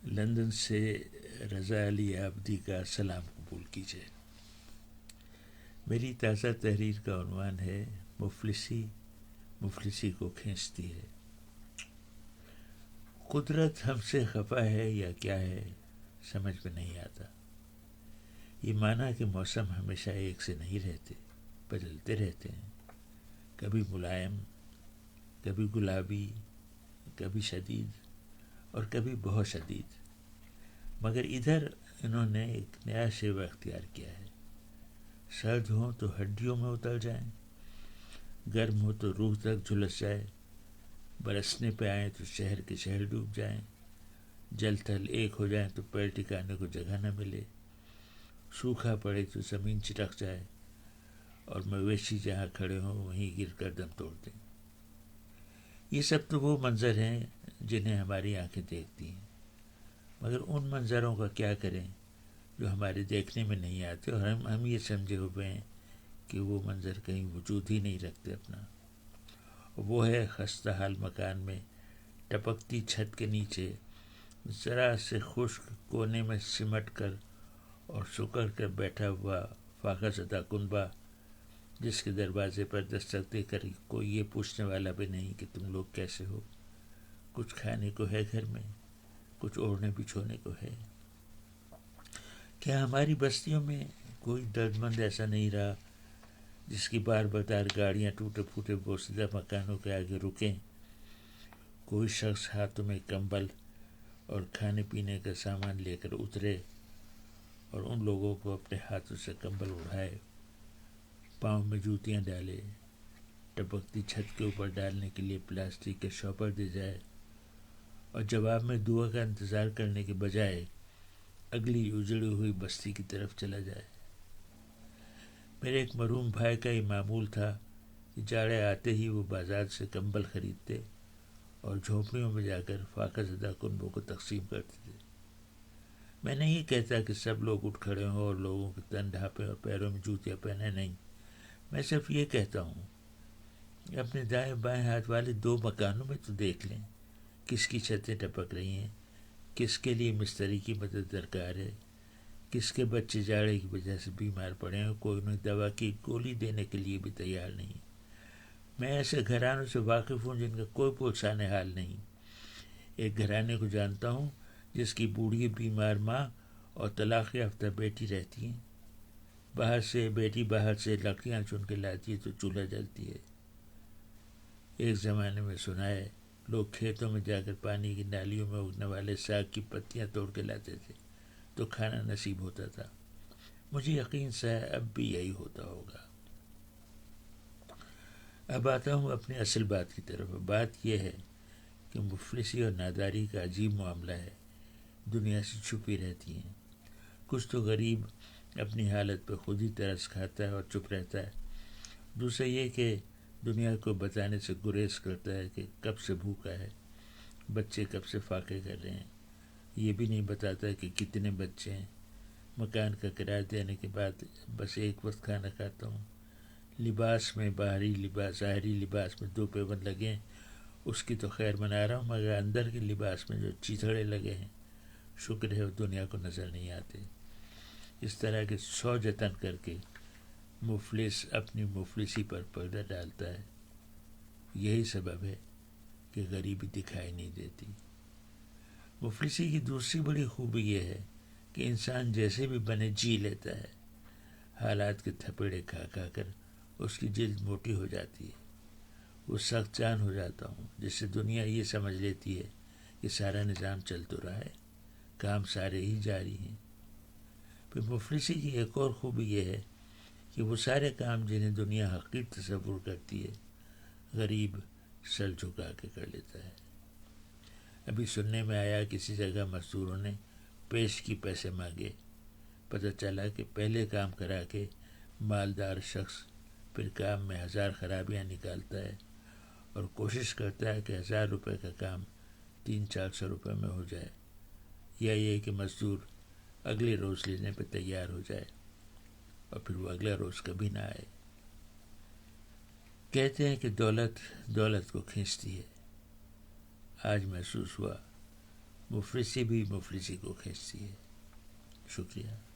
London سے رضا علی عابدی کا سلام قبول کیجیے۔ میری تازہ تحریر کا عنوان ہے مفلسی مفلسی کو کھینچتی ہے۔ قدرت ہم سے خفا ہے یا کیا ہے سمجھ میں نہیں آتا۔ یہ مانا کہ موسم ہمیشہ ایک سے نہیں رہتے، بدلتے رہتے ہیں، کبھی ملائم، کبھی گلابی، کبھی شدید اور کبھی بہت شدید۔ مگر ادھر انہوں نے ایک نیا شیوہ اختیار کیا ہے۔ سرد ہوں تو ہڈیوں میں اتر جائیں، گرم ہو تو روح تک جھلس جائے، برسنے پہ آئیں تو شہر کے شہر ڈوب جائیں، جل تھل ایک ہو جائیں تو پیر ٹکانے کو جگہ نہ ملے، سوکھا پڑے تو زمین چٹک جائے اور مویشی جہاں کھڑے ہوں وہیں گر کر دم توڑ دیں۔ یہ سب تو وہ منظر ہیں جنہیں ہماری آنکھیں دیکھتی ہیں، مگر ان منظروں کا کیا کریں جو ہمارے دیکھنے میں نہیں آتے اور ہم یہ سمجھے ہوئے ہیں کہ وہ منظر کہیں وجود ہی نہیں رکھتے اپنا۔ وہ ہے خستہ حال مکان میں ٹپکتی چھت کے نیچے ذرا سے خشک کونے میں سمٹ کر اور سکڑ کر بیٹھا ہوا فاقہ زدہ کنبہ، جس کے دروازے پر دستک دے کر کوئی یہ پوچھنے والا بھی نہیں کہ تم لوگ کیسے ہو، کچھ کھانے کو ہے گھر میں، کچھ اوڑھنے بچھونے کو ہے۔ کیا ہماری بستیوں میں کوئی درد مند ایسا نہیں رہا جس کی بار بار گاڑیاں ٹوٹے پھوٹے بوسیدہ مکانوں کے آگے رکیں، کوئی شخص ہاتھوں میں کمبل اور کھانے پینے کا سامان لے کر اترے اور ان لوگوں کو اپنے ہاتھوں سے کمبل اڑھائے، پاؤں میں جوتیاں ڈالے، ٹپکتی چھت کے اوپر ڈالنے کے لیے پلاسٹک کے شاپر دے جائے اور جواب میں دعا کا انتظار کرنے کے بجائے اگلی اجڑی ہوئی بستی کی طرف چلا جائے۔ میرے ایک مرحوم بھائی کا یہ معمول تھا کہ جاڑے آتے ہی وہ بازار سے کمبل خریدتے اور جھونپڑیوں میں جا کر فاقہ زدہ کنبوں کو تقسیم کرتے تھے۔ میں نہیں کہتا کہ سب لوگ اٹھ کھڑے ہوں اور لوگوں کے تن ڈھانپیں اور پیروں میں جوتیاں پہنے، نہیں، میں صرف یہ کہتا ہوں کہ اپنے دائیں بائیں ہاتھ والے 2 مکانوں میں تو دیکھ لیں کس کی چھتیں ٹپک رہی ہیں، کس کے لیے مستری کی مدد درکار ہے، کس کے بچے جاڑے کی وجہ سے بیمار پڑے ہیں، کوئی انہیں دوا کی گولی دینے کے لیے بھی تیار نہیں۔ میں ایسے گھرانوں سے واقف ہوں جن کا کوئی پرسان حال نہیں۔ ایک گھرانے کو جانتا ہوں جس کی بوڑھی بیمار ماں اور طلاق یافتہ بیٹی رہتی ہیں۔ بیٹی باہر سے لکڑیاں چن کے لاتی ہے تو چولہا جلتی ہے۔ ایک زمانے میں سنا ہے لوگ کھیتوں میں جا کر پانی کی نالیوں میں اگنے والے ساگ کی پتیاں توڑ کے لاتے تھے تو کھانا نصیب ہوتا تھا۔ مجھے یقین سا ہے اب بھی یہی ہوتا ہوگا۔ اب آتا ہوں اپنی اصل بات کی طرف۔ بات یہ ہے کہ مفلسی اور ناداری کا عجیب معاملہ ہے، دنیا سے چھپی رہتی ہیں۔ کچھ تو غریب اپنی حالت پہ خود ہی ترس کھاتا ہے اور چپ رہتا ہے، دوسرا یہ کہ دنیا کو بتانے سے گریز کرتا ہے کہ کب سے بھوکا ہے، بچے کب سے فاقے کر رہے ہیں، یہ بھی نہیں بتاتا کہ کتنے بچے ہیں، مکان کا کرایہ دینے کے بعد بس ایک وقت کھانا کھاتا ہوں، لباس میں ظاہری لباس میں 2 پیبند لگے ہیں، اس کی تو خیر منا رہا ہوں، مگر اندر کے لباس میں جو چیتھڑے لگے ہیں شکر ہے وہ دنیا کو نظر نہیں آتے۔ اس طرح کے 100 جتن کر کے مفلس اپنی مفلسی پر پردہ ڈالتا ہے۔ یہی سبب ہے کہ غریبی دکھائی نہیں دیتی۔ مفلسی کی دوسری بڑی خوبی یہ ہے کہ انسان جیسے بھی بنے جی لیتا ہے، حالات کے تھپیڑے کھا کھا کر اس کی جلد موٹی ہو جاتی ہے، وہ سخت جان ہو جاتا ہوں، جس سے دنیا یہ سمجھ لیتی ہے کہ سارا نظام چل تو رہا ہے، کام سارے ہی جاری ہیں۔ پھر مفلسی کی ایک اور خوبی یہ ہے کہ وہ سارے کام جنہیں دنیا حقیر تصور کرتی ہے غریب سر جھکا کے کر لیتا ہے۔ ابھی سننے میں آیا کسی جگہ مزدوروں نے پیش کی پیسے مانگے، پتہ چلا کہ پہلے کام کرا کے مالدار شخص پھر کام میں 1000 خرابیاں نکالتا ہے اور کوشش کرتا ہے کہ 1000 روپے کا کام 300-400 روپے میں ہو جائے، یا یہ کہ مزدور اگلے روز لینے پہ تیار ہو جائے اور پھر وہ اگلا روز کبھی نہ آئے۔ کہتے ہیں کہ دولت کو کھینچتی ہے۔ آج محسوس ہوا مفلسی بھی مفلسی کو کھینچتی ہے. شکریہ.